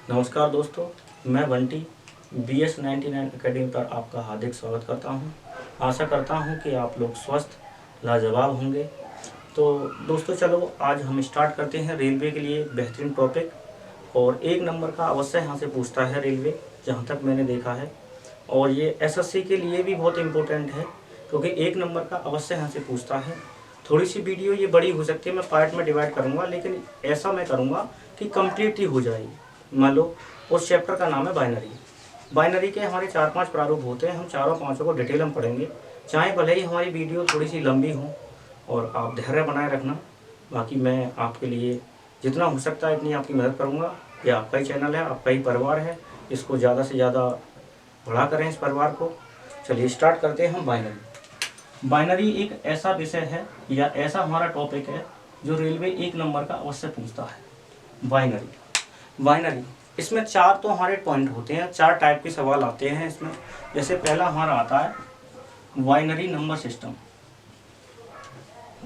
नमस्कार दोस्तों, मैं बंटी BS99 अकेडमी पर आपका हार्दिक स्वागत करता हूं। आशा करता हूं कि आप लोग स्वस्थ लाजवाब होंगे। तो दोस्तों चलो आज हम स्टार्ट करते हैं रेलवे के लिए बेहतरीन टॉपिक। और 1 नंबर का अवश्य यहाँ से पूछता है रेलवे, जहाँ तक मैंने देखा है। और ये SSC के लिए भी बहुत इम्पोर्टेंट है, क्योंकि 1 नंबर का अवश्य यहाँ से पूछता है। थोड़ी सी वीडियो ये बड़ी हो सकती है, मैं पार्ट में डिवाइड करूँगा, लेकिन ऐसा मैं करूँगा कि कंप्लीट ही हो जाएगी। मान लो उस चैप्टर का नाम है बाइनरी। बाइनरी के हमारे 4-5 प्रारूप होते हैं, हम चारों पाँचों को डिटेल में पढ़ेंगे। चाहे भले ही हमारी वीडियो थोड़ी सी लंबी हो, और आप धैर्य बनाए रखना। बाकी मैं आपके लिए जितना हो सकता है इतनी आपकी मदद करूँगा। ये आपका ही चैनल है, आपका ही परिवार है, इसको ज़्यादा से ज़्यादा बड़ा करें इस परिवार को। चलिए स्टार्ट करते हैं हम बाइनरी। बाइनरी एक ऐसा विषय है या ऐसा हमारा टॉपिक है जो रेलवे 1 नंबर का अवश्य पूछता है। बाइनरी इसमें 4 तो हमारे पॉइंट होते हैं, 4 टाइप के सवाल आते हैं इसमें। जैसे पहला हमारा आता है binary number system.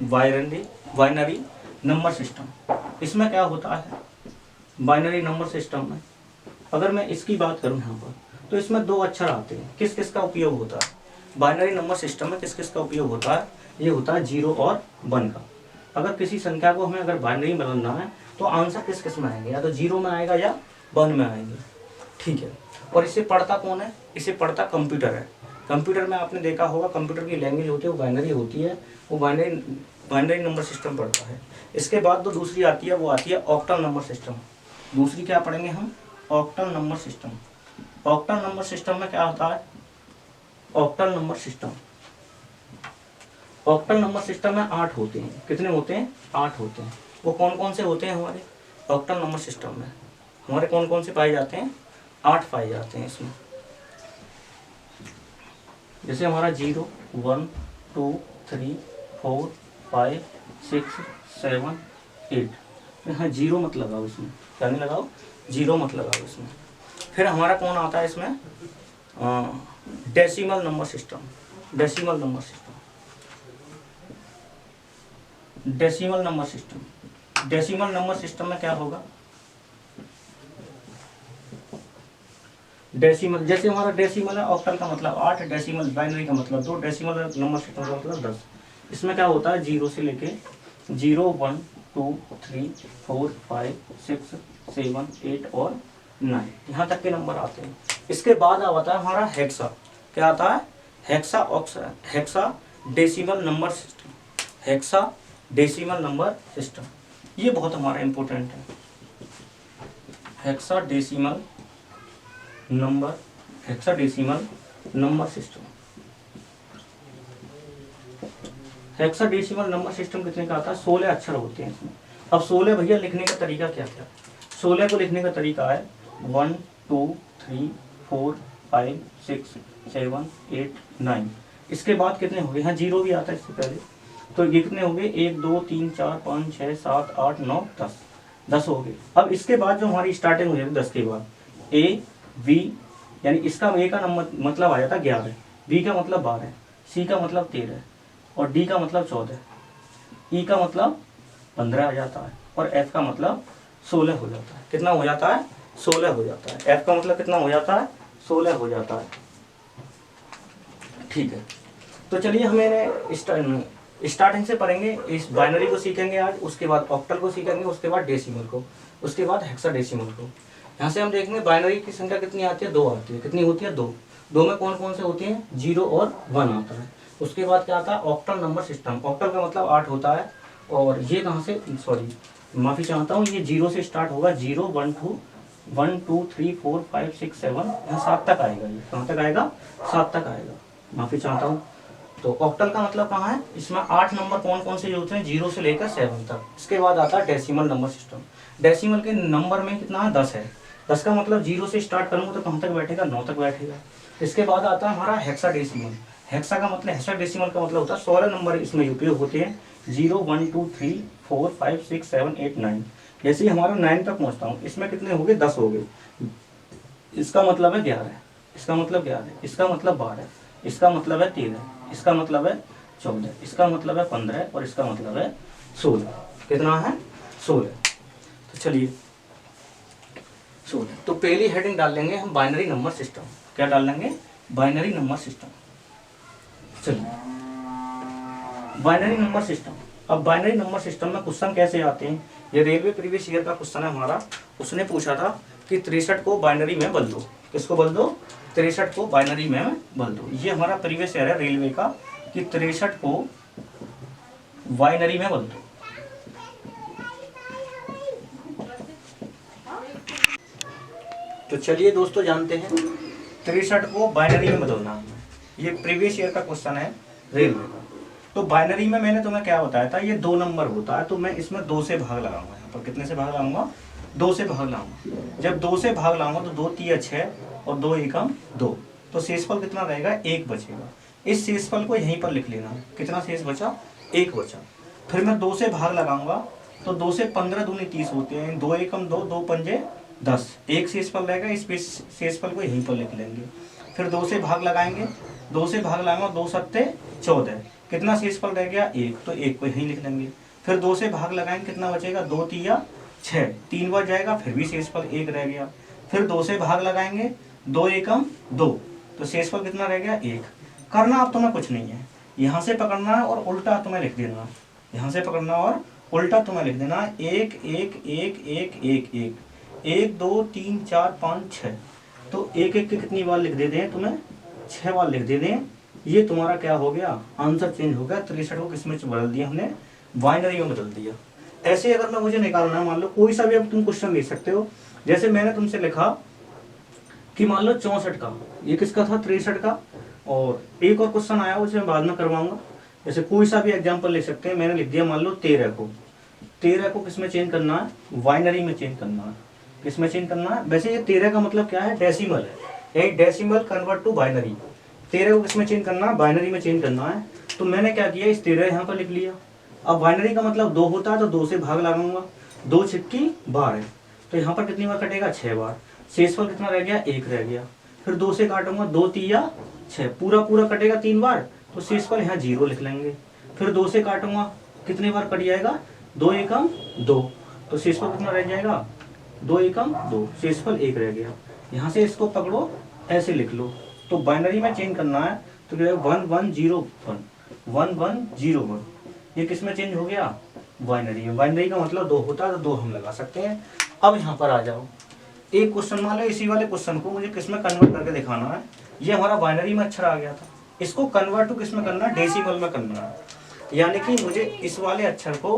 Binary number system इसमें क्या होता है? बाइनरी नंबर सिस्टम में अगर मैं इसकी बात करूं यहाँ पर, तो इसमें 2 अक्षर आते हैं। किस किस का उपयोग होता है बाइनरी नंबर सिस्टम में? किस किस का उपयोग होता है? ये होता है 0 और 1 का। अगर किसी संख्या को हमें अगर बाइनरी में बदलना है तो आंसर किस किस में आएंगे? या तो 0 में आएगा या 1 में आएंगे। ठीक है। और इसे पढ़ता कौन है? इसे पढ़ता कंप्यूटर है। कंप्यूटर में आपने देखा होगा, कंप्यूटर की लैंग्वेज होती है वो बाइनरी होती है, वो बाइनरी नंबर सिस्टम पढ़ता है। इसके बाद तो दूसरी आती है, वो आती है ऑक्टल नंबर सिस्टम। दूसरी क्या पढ़ेंगे हम? Octal number system. Octal number system में क्या होता है? Octal number system octal number system में 8 होते हैं। कितने होते हैं? 8 होते हैं। वो कौन कौन से होते हैं हमारे ऑक्टल नंबर सिस्टम में? हमारे कौन कौन से पाए जाते हैं? 8 पाए जाते हैं इसमें। जैसे हमारा 0, 1, 2, 3, 4, 5, 6, 7, 8। यहाँ 0 मत लगाओ इसमें। क्या नहीं लगाओ? 0 मत लगाओ इसमें। फिर हमारा कौन आता है इसमें? Decimal number system. Decimal number system decimal number system decimal number system में क्या होगा? डेसिमल, जैसे हमारा डेसिमल है, ऑक्टल का मतलब 8, डेसिमल बाइनरी का मतलब 2, डेसिमल नंबर सिस्टम का मतलब 10। इसमें क्या होता है? 0 से लेके 0, 1, 2, 3, 4, 5, 6, 7, 8 और 9, यहाँ तक के नंबर आते हैं। इसके बाद आता है हमारा हेक्सा। क्या आता है? Hexa decimal number system. Hexa decimal number system ये बहुत हमारा इंपॉर्टेंट है। Hexa decimal number system. Hexadecimal number system कितने का आता है? 16 अक्षर होते हैं इसमें। अब 16 भैया लिखने का तरीका क्या क्या? 16 को लिखने का तरीका है 1, 2, 3, 4, 5, 6, 7, 8, 9। इसके बाद कितने हो गए? यहाँ 0 भी आता है इससे पहले। तो ये कितने हो गए? 1, 2, 3, 4, 5, 6, 7, 8, 9, 10। 10 हो गए। अब इसके बाद जो हमारी स्टार्टिंग हो जाती है 10 के बाद A, V, यानी इसका A का नंबर मतलब आ जाता है 11, B का मतलब 12, C का मतलब 13 और D का मतलब 14, E का मतलब 15 आ जाता है और F का मतलब 16 हो जाता है। कितना हो जाता है? 16 हो जाता है। F का मतलब कितना हो जाता है? 16 हो जाता है। ठीक है। तो चलिए हमें स्टार्टिंग से पढ़ेंगे। इस बाइनरी को सीखेंगे आज, उसके बाद ऑक्टल को सीखेंगे, उसके बाद डेसिमल को, उसके बाद हेक्साडेसिमल को। यहाँ से हम देखेंगे बाइनरी की संख्या कितनी आती है? 2 आती है। कितनी होती है? 2। 2 में कौन कौन से होते हैं? 0 और 1 आता है। उसके बाद क्या आता है? Octal number system. ऑक्टल का मतलब 8 होता है। और ये कहाँ से, सॉरी माफ़ी चाहता हूँ, ये 0 से स्टार्ट होगा। 0, 1, 2, 3, 4, 5, 6, 7, यहाँ 7 तक आएगा। ये कहाँ तक आएगा? 7 तक आएगा। माफ़ी चाहता हूँ। तो ऑक्टल का मतलब कहाँ है? इसमें 8 नंबर कौन कौन से होते हैं? 0 से लेकर 7 तक। इसके बाद आता है डेसिमल नंबर सिस्टम। डेसिमल के नंबर में कितना है? 10 है। 10 का मतलब 0 से स्टार्ट करूँगा तो कहाँ तक बैठेगा? 9 तक बैठेगा। इसके बाद आता है हमारा हेक्साडेसिमल। हेक्साडेसिमल का मतलब होता है 16 नंबर इसमें उपयोग होते हैं। 0, 1, 2, 3, 4, 5, 6, 7, 8, 9। जैसे ही हमारा 9 तक पहुँचता हूँ, इसमें कितने हो गए? 10 हो गए। इसका मतलब है 11, इसका मतलब 11, इसका मतलब 12, इसका मतलब है 13, इसका मतलब है 14, इसका मतलब है 15 और इसका मतलब है 16। कितना है? 16। तो चलिए 14। तो पहली हेडिंग डाल लेंगे हम बाइनरी नंबर सिस्टम। क्या डाल लेंगे? Binary number system. चलिए, बाइनरी नंबर सिस्टम। अब बाइनरी नंबर सिस्टम में क्वेश्चन कैसे आते हैं? ये रेलवे प्रीवियस ईयर का क्वेश्चन है हमारा। उसने पूछा था कि 63 को बाइनरी में बदल दो। किसको बदल दो? 63 को बाइनरी में बदल दो। ये हमारा प्रीवियस ईयर है रेलवे का कि 63 को बाइनरी में बदल दो। तो चलिए दोस्तों जानते हैं 63 को बाइनरी में बदलना है। ये प्रीवियस ईयर का क्वेश्चन है रेलवे का। तो बाइनरी में मैंने तुम्हें क्या बताया था, ये 2 नंबर होता है, तो मैं इसमें 2 से भाग लगाऊंगा। यहाँ पर कितने से भाग लगाऊंगा? 2 से भाग लाऊंगा। जब 2 से भाग लाऊंगा तो 2 3 6 और 2 एकम 2, तो शेषफल कितना रहेगा? 1 बचेगा। इस शेषफल को यहीं पर लिख लेना। कितना शेष बचा? 1 बचा। फिर मैं 2 से भाग लगाऊंगा तो 2 से 15 दूनी 30 होते हैं। 2 एकम 2, 2 पंजे 10, एक शेषफल रहेगा। इस शेषफल को यहीं पर लिख लेंगे। फिर 2 से भाग लगाएंगे, 2 से भाग लगाऊंगा 2 सत्ते 14, कितना शेषफल रह गया? 1, तो 1 को यहीं लिख लेंगे। फिर 2 से भाग लगाएंगे, कितना बचेगा? 2 तिया 6, 3 बार जाएगा, फिर भी शेषफल 1 रह गया। फिर 2 से भाग लगाएंगे, 2 एकम 2, तो शेषफल कितना रह गया? 1। करना अब तुम्हें कुछ नहीं है, यहाँ से पकड़ना है और उल्टा तुम्हें लिख देना। यहाँ से पकड़ना और उल्टा तुम्हें लिख देना 1 1 1 1 1 1 1 2 3 4 5 6। तो 1 1 के कितनी बार लिख देते हैं? तुम्हें 6 बार लिख देते हैं। ये तुम्हारा क्या हो गया? आंसर चेंज हो गया। 63 को किसमें बदल दिया हमने? बाइनरी में बदल दिया। ऐसे अगर मैं मुझे निकालना है, मान लो कोई सा भी अब तुम क्वेश्चन लिख सकते हो। जैसे मैंने तुमसे लिखा कि मान लो 64 का, ये किसका था? 63 का। और एक और क्वेश्चन आया, उसे मैं बाद में करवाऊंगा। जैसे कोई सा भी एग्जाम्पल लिख सकते हैं। मैंने लिख दिया मान लो 13 को। 13 को किसमें चेंज करना है? बाइनरी में चेंज करना है। किसमें चेंज करना है? वैसे ये 13 का मतलब क्या है? डेसिमल है। ये डेसिमल कन्वर्ट टू बाइनरी। 13 को किसमें चेंज करना है? बाइनरी में चेंज करना है। तो मैंने क्या किया, इस 13 यहाँ पर लिख लिया। अब बाइनरी का मतलब 2 होता है, तो 2 से भाग लगाऊंगा। 2 छिक्की 12, तो यहाँ पर कितनी बार कटेगा? 6 बार। शेषफल कितना रह गया? 1 रह गया। फिर 2 से काटूंगा, 2 तिया 6, पूरा पूरा कटेगा 3 बार, तो शेषफल यहाँ 0 लिख लेंगे। फिर 2 से काटूंगा, कितने बार कट जाएगा? 2 एकम 2, तो शेषफल कितना रह जाएगा? 2 एकम 2, शेषफल 1 रह गया। यहाँ से इसको पकड़ो, ऐसे लिख लो। तो बाइनरी में चेंज करना है, तो क्या है? 1 1 0 1 1 1 0 1, ये किस में चेंज हो गया? बाइनरी में। बाइनरी का मतलब 2 होता है, तो 2 हम लगा सकते हैं। अब यहाँ पर आ जाओ, एक क्वेश्चन मान लो, इसी वाले क्वेश्चन को मुझे किस में कन्वर्ट करके दिखाना है। ये हमारा बाइनरी में अक्षर आ गया था, इसको कन्वर्ट टू किस में करना है? डेसिमल में करना है। यानी कि मुझे इस वाले अक्षर को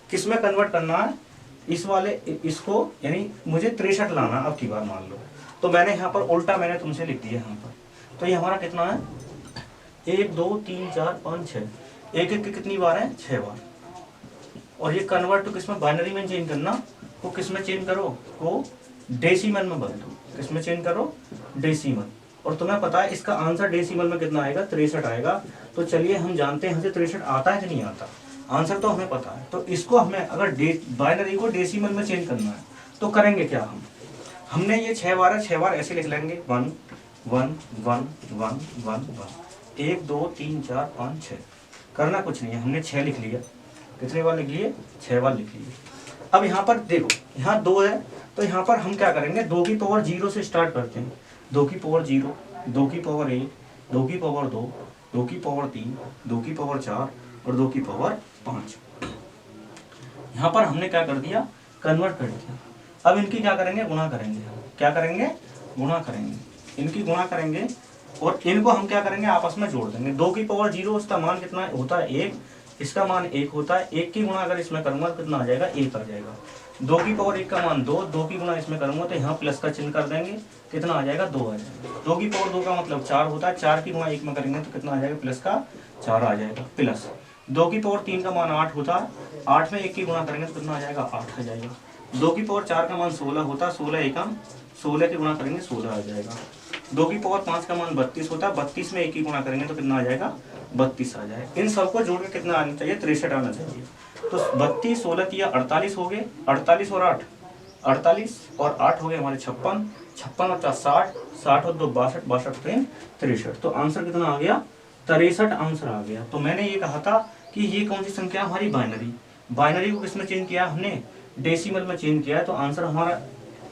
किस में कन्वर्ट करना है? इस वाले इसको, यानी मुझे 63 लाना अब की बार मान लो। तो मैंने यहाँ पर उल्टा मैंने तुमसे लिख दिया यहाँ पर। तो ये हमारा कितना है? 1 2 3 4 5 6, एक एक कितनी बार है? 6 बार। और ये कन्वर्ट टू किसमें? बाइनरी में चेंज करना। को किसमें चेंज करो? को डेसिमल में बदल दो। किसमें चेंज करो? डेसिमल। और तुम्हें पता है इसका आंसर डेसिमल में कितना आएगा? 63 आएगा। तो चलिए हम जानते हैं 63 आता है कि नहीं आता। आंसर तो हमें पता है। तो इसको हमें अगर बाइनरी को डेसिमल में चेंज करना है तो करेंगे क्या? हमने ये 6 बार है, 6 बार ऐसे लिख लेंगे 1 1 1 1 1 1 1 2 3 4 5 6। करना कुछ नहीं है, हमने 6 लिख लिया। कितनी बार लिख लिए? 6 बार लिख लिए। अब यहाँ पर देखो, यहाँ 2 है, तो यहाँ पर हम क्या करेंगे? 2 की पावर 0 से स्टार्ट करते हैं। 2 की पावर 0, 2 की पावर 1, 2 की पावर 2, 2 की पावर 3, 2 की पावर 4 और 2 की पावर 5। यहाँ पर हमने क्या कर दिया? कन्वर्ट कर दिया। अब इनकी क्या करेंगे? गुणा करेंगे। क्या करेंगे? गुणा करेंगे। इनकी गुणा करेंगे और इनको हम क्या करेंगे? आपस में जोड़ देंगे। 2 की पावर 0, उसका मान कितना होता है? 1, इसका मान 1 होता है। 1 की गुणा अगर इसमें करूंगा कितना आ जाएगा? 1 आ जाएगा। 2 की पावर 1 का मान 2, 2 की गुणा इसमें करूंगा तो यहाँ प्लस का चिन्ह कर देंगे, कितना आ जाएगा? 2 आ जाएगा। 2 की पावर 2 का मतलब 4 होता है। 4 की गुणा 1 में करेंगे तो कितना आ जाएगा? प्लस का 4 आ जाएगा। प्लस 2 की पावर 3 का मान 8 होता है। 8 में 1 की गुणा करेंगे तो कितना आ जाएगा? 8 आ जाएगा। 2 की पावर 4 का मान 16 होता है। 16 एकम 16 की गुणा करेंगे 16 आ जाएगा। 2 की पावर 5 का मान 32 होता है। 32 में 1 की गुणा करेंगे तो कितना आ जाएगा? 32 आ जाएगा। इन सबको जोड़ के कितना आना चाहिए? 63 आना चाहिए। तो 32 16 किया 48 हो गए। 48 और 8, 48 और 8 हो गए हमारे 56। 56 और 60, 60 और 2 62, 62 3 63। तो आंसर कितना आ गया? 63 आंसर आ गया। तो मैंने ये कहा था कि ये कौन सी संख्या हमारी? बाइनरी। बाइनरी को किसमें चेंज किया हमने? डेसिमल में चेंज किया है, तो आंसर हमारा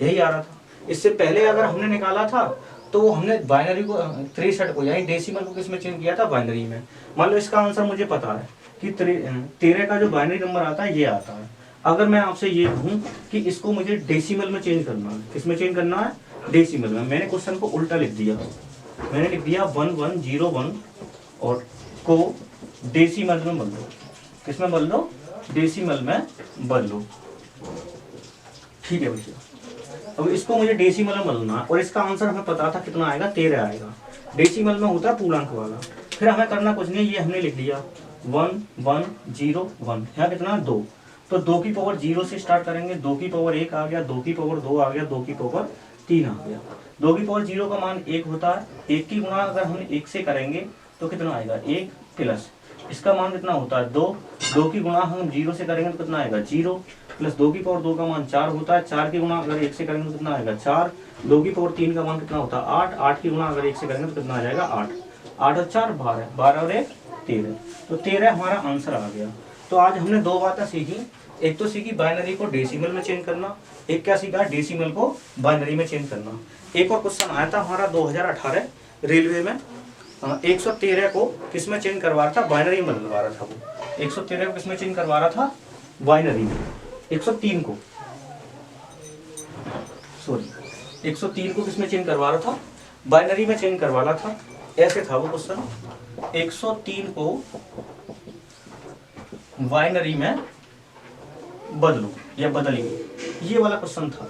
यही आ रहा था। इससे पहले अगर हमने निकाला था तो हमने बाइनरी को 63 को यानी डेसिमल को किस में चेंज किया था, बाइनरी में। मान लो इसका आंसर मुझे पता है कि 13 का जो बाइनरी नंबर आता है ये आता है। अगर मैं आपसे ये कहूँ कि इसको मुझे डेसिमल में चेंज करना है, किस में चेंज करना है, डेसिमल में, मैंने क्वेश्चन को उल्टा लिख दिया। मैंने लिख दिया 1101 और को डेसिमल में बदलो। किस में बदलो, डेसिमल में बदलो। ठीक है भैया, अब इसको मुझे डेसिमल में बदलना है और इसका आंसर हमें पता था कितना आएगा, 13 आएगा। डेसिमल में होता है पूर्णांक वाला। फिर हमें करना कुछ नहीं, ये हमने लिख लिया 1101, यहाँ कितना 2, तो 2 की पावर 0 से स्टार्ट करेंगे, 2 की पावर 1 आ गया, 2 की पावर 2 आ गया, 2 की पावर 3 आ गया। 2 की पावर 0 का मान 1 होता है, 1 की गुणा अगर हम 1 से करेंगे तो कितना आएगा, 1 प्लस इसका मान कितना होता है 2, 2 की गुणा हम 0 से करेंगे तो कितना आएगा 0, प्लस 2 की पावर 2 का मान 4 होता है, 4 की गुणा अगर 1 से करेंगे तो कितना आएगा 4, 2 की पावर 3 का मान कितना होता है 8, 8 की गुणा अगर 1 से करेंगे तो कितना आ जाएगा 8, 8 और 4 12, 12 और 1 13, तो 13 हमारा आंसर आ गया। तो आज हमने दो बातें सीखी, एक तो सीखी बाइनरी को डेसिमल में चेंज करना, एक क्या सीखा, डेसिमल को बाइनरी में चेंज करना। एक और क्वेश्चन आया था हमारा 2018 रेलवे में, 113 को किस में चेंज करवा रहा था, बाइनरी में बदलवा रहा था। वो 113 को किस में चेंज करवा रहा था, बाइनरी में। 103 को, सॉरी 103 को किस में चेंज करवा रहा था, बाइनरी में चेंज करवा रहा था। ऐसे था वो क्वेश्चन, 103 को बाइनरी में बदलो या बदलिए, ये वाला क्वेश्चन था।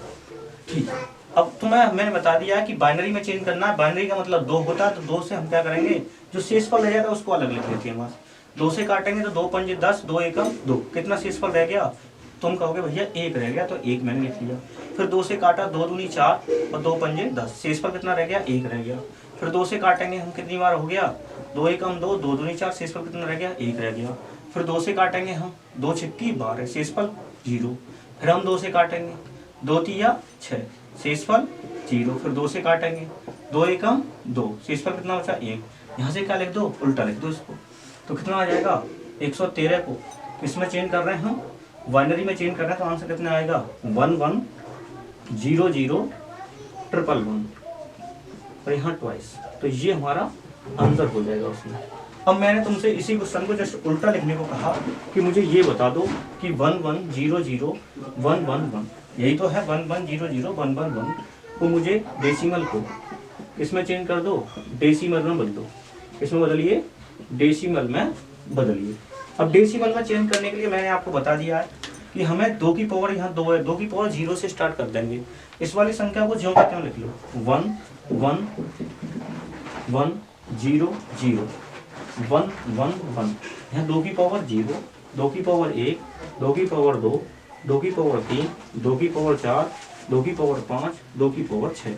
ठीक है, अब तुम्हें मैंने बता दिया कि बाइनरी में चेंज करना है। बाइनरी का मतलब 2 होता है, तो 2 से हम क्या करेंगे, जो शेषफल रह जाएगा उसको अलग लिख लेते हैं बस। 2 से काटेंगे तो 2 पंजे 10, 2 एकम 2, कितना शेषफल रह गया, तुम कहोगे भैया 1 रह गया, तो 1 मैंने लिख लिया। फिर 2 से काटा, 2 दूनी 4 और 2 पंजे 10, शेषफल कितना रह गया, 1 रह गया। फिर 2 से काटेंगे हम, कितनी बार हो गया, 2 एकम 2, 2 दूनी 4, शेषफल कितना रह गया, 1 रह गया। फिर 2 से काटेंगे हम, 2 छिक्की 12, शेषफल 0। फिर हम 2 से काटेंगे, 2 तिया 6, शेषफल 0। फिर 2 से काटेंगे, 2 एकम 2, शेषफल कितना बचा 1। यहाँ से क्या लिख दो, उल्टा लिख दो इसको, तो कितना आ जाएगा, 113 को किसमें चेंज कर रहे हैं हम, बाइनरी में चेंज कर रहे हैं, तो आंसर कितना आएगा 11001111 और यहाँ ट्वाइस, तो ये हमारा आंसर हो जाएगा उसमें। अब मैंने तुमसे इसी क्वेश्चन को जस्ट उल्टा लिखने को कहा कि मुझे ये बता दो कि 11001111, यही तो है 11001111 को मुझे डेसिमल को किसमें चेंज कर दो, डेसिमल में बदलो। किसमें बदलिए, डेसिमल में बदलिए। अब डेसिमल में चेंज करने के लिए मैंने आपको बता दिया है कि हमें 2 की पावर, यहाँ 2 है, 2 की पावर 0 से स्टार्ट कर देंगे। इस वाली संख्या को ज्यों का त्यों लिख लो, 1 1 1 0 0 1 1 1, यहाँ 2 की पावर 0, 2 की पावर 1, 2 की पावर 2, 2 की पावर 3, 2 की पावर 4, 2 की पावर 5, 2 की पावर 6।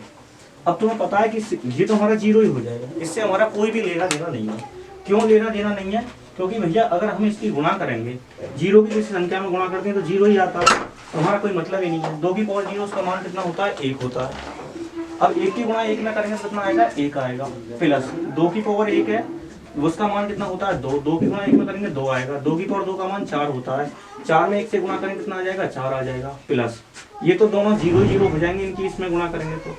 अब तुम्हें पता है कि ये तो हमारा 0 ही हो जाएगा, इससे हमारा कोई भी लेना देना नहीं है। क्यों लेना देना नहीं है, क्योंकि भैया अगर हम इसकी गुणा करेंगे, 0 की किसी संख्या में गुणा करते हैं तो 0 ही आता है, तो हमारा कोई मतलब ही नहीं है। 2 की पावर 0 उसका मान कितना होता है, 1 होता है। अब 1 की गुणा 1 में करेंगे तो कितना आएगा, 1 आएगा, प्लस 2 की पावर 1 है, उसका मान कितना होता है 2, 2 की गुणा 1 में करेंगे 2 आएगा, 2 की पावर 2 का मान 4 होता है, 4 में 1 से गुणा करेंगे कितना आ जाएगा, 4 आ जाएगा, प्लस ये तो दोनों 0 0 हो जाएंगे इनकी, इसमें गुणा करेंगे तो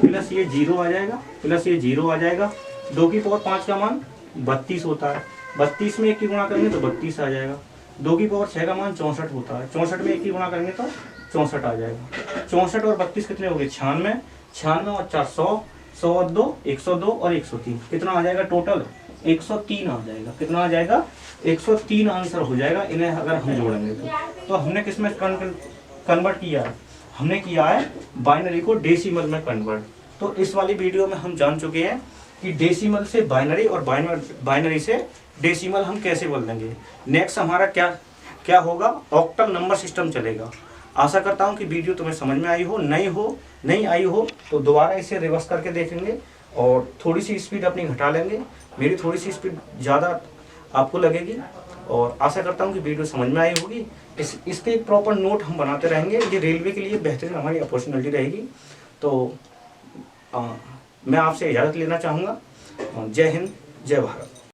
प्लस ये 0 आ जाएगा, प्लस ये 0 आ जाएगा। 2 की पावर 5 का मान 32 होता है, 32 में 1 की गुणा करेंगे तो 32 आ जाएगा। 2 की पावर 6 का मान 64 होता है, 64 में 1 की गुणा करेंगे तो 64 आ जाएगा। 64 और 32 कितने हो गए, 96, 96 और 400, 100 और 2 102 और 103, कितना आ जाएगा टोटल, 103 आ जाएगा। कितना आ जाएगा, 103 आंसर हो जाएगा इन्हें अगर हम जोड़ेंगे तो हमने किस में कन्वर्ट किया है, हमने किया है बाइनरी को डेसिमल में कन्वर्ट। तो इस वाली वीडियो में हम जान चुके हैं कि डेसिमल से बाइनरी और बाइनरी से डेसिमल हम कैसे बदलेंगे। नेक्स्ट हमारा क्या होगा, ऑक्टल नंबर सिस्टम चलेगा। आशा करता हूं कि वीडियो तुम्हें समझ में आई हो, नहीं आई हो तो दोबारा इसे रिवर्स करके देखेंगे और थोड़ी सी स्पीड अपनी घटा लेंगे, मेरी थोड़ी सी स्पीड ज़्यादा आपको लगेगी, और आशा करता हूं कि वीडियो समझ में आई होगी। इसके एक प्रॉपर नोट हम बनाते रहेंगे, ये रेलवे के लिए बेहतरीन हमारी अपॉर्चुनिटी रहेगी। तो मैं आपसे इजाज़त लेना चाहूँगा। जय हिंद, जय भारत।